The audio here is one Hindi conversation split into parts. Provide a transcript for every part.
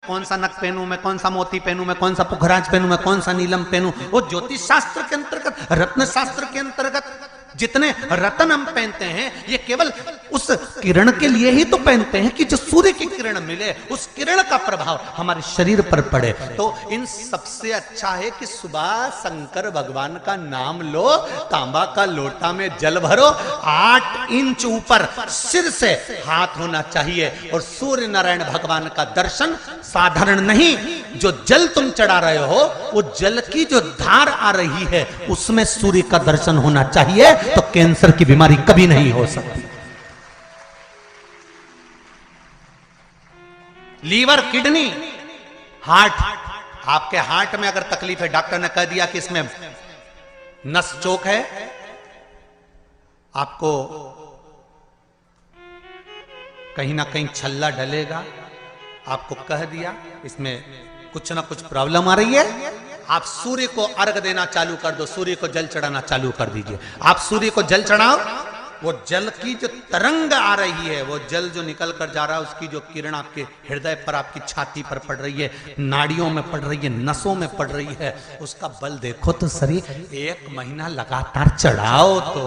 कौन सा नक पहनूं, मैं कौन सा मोती पहनूं, मैं कौन सा पुखराज पहनूं, मैं कौन सा नीलम पहनूं। वो ज्योतिष शास्त्र के अंतर्गत, रत्न शास्त्र के अंतर्गत जितने रत्न हम पहनते हैं ये केवल उस किरण के लिए ही तो पहनते हैं कि जो सूर्य की किरण मिले, उस किरण का प्रभाव हमारे शरीर पर पड़े। तो इन सबसे अच्छा है कि सुबह शंकर भगवान का नाम लो, तांबा का लोटा में जल भरो, 8 इंच ऊपर सिर से हाथ होना चाहिए, और सूर्य नारायण भगवान का दर्शन साधारण नहीं, जो जल तुम चढ़ा रहे हो वो जल की जो धार आ रही है उसमें सूर्य का दर्शन होना चाहिए, तो कैंसर की बीमारी कभी नहीं हो सकती। लीवर, किडनी, हार्ट, आपके हार्ट में अगर तकलीफ है, डॉक्टर ने कह दिया कि इसमें नस चोक है, आपको कहीं ना कहीं छल्ला डलेगा, आपको कह दिया इसमें कुछ ना कुछ प्रॉब्लम आ रही है, आप सूर्य को अर्घ देना चालू कर दो, सूर्य को जल चढ़ाना चालू कर दीजिए। आप सूर्य को जल चढ़ाओ, वो जल की जो तरंग आ रही है, वो जल जो निकल कर जा रहा है, उसकी जो किरण आपके हृदय पर, आपकी छाती पर पड़ रही है, नाड़ियों में पड़ रही है, नसों में पड़ रही है, उसका बल देखो तो सही। 1 महीना लगातार चढ़ाओ, तो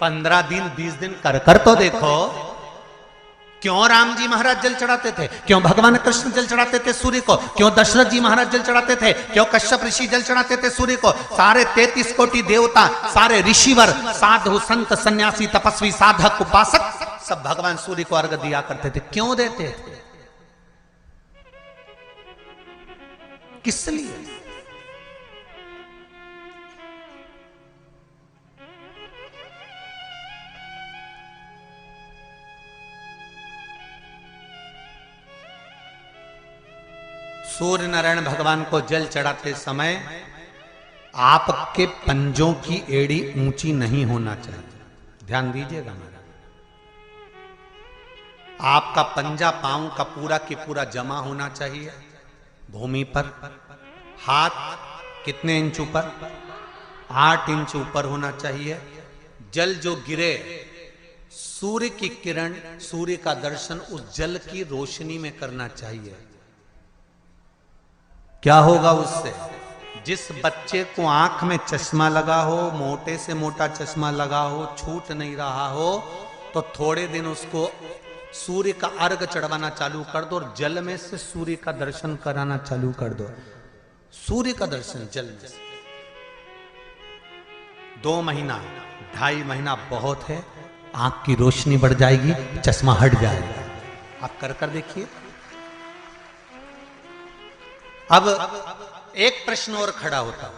15 दिन 20 दिन कर तो देखो। क्यों राम जी महाराज जल चढ़ाते थे, क्यों भगवान कृष्ण जल चढ़ाते थे सूर्य को, क्यों दशरथ जी महाराज जल चढ़ाते थे, क्यों कश्यप ऋषि जल चढ़ाते थे सूर्य को, सारे 33 कोटि देवता, सारे ऋषिवर, साधु संत सन्यासी तपस्वी साधक उपासक सब भगवान सूर्य को अर्घ दिया करते थे। क्यों देते थे, किस लिए? सूर्य नारायण भगवान को जल चढ़ाते समय आपके पंजों की एड़ी ऊंची नहीं होना चाहिए, ध्यान दीजिएगा मेरा। आपका पंजा पांव का पूरा की पूरा जमा होना चाहिए भूमि पर। हाथ कितने इंच ऊपर, 8 इंच ऊपर होना चाहिए। जल जो गिरे, सूर्य की किरण, सूर्य का दर्शन उस जल की रोशनी में करना चाहिए। क्या होगा उससे? जिस बच्चे को आंख में चश्मा लगा हो, मोटे से मोटा चश्मा लगा हो, छूट नहीं रहा हो, तो थोड़े दिन उसको सूर्य का अर्घ चढ़वाना चालू कर दो और जल में से सूर्य का दर्शन कराना चालू कर दो। सूर्य का दर्शन जल में से 2 महीना 2.5 महीना बहुत है, आंख की रोशनी बढ़ जाएगी, चश्मा हट जाएगा। आप कर देखिए। अब एक प्रश्न और खड़ा होता है,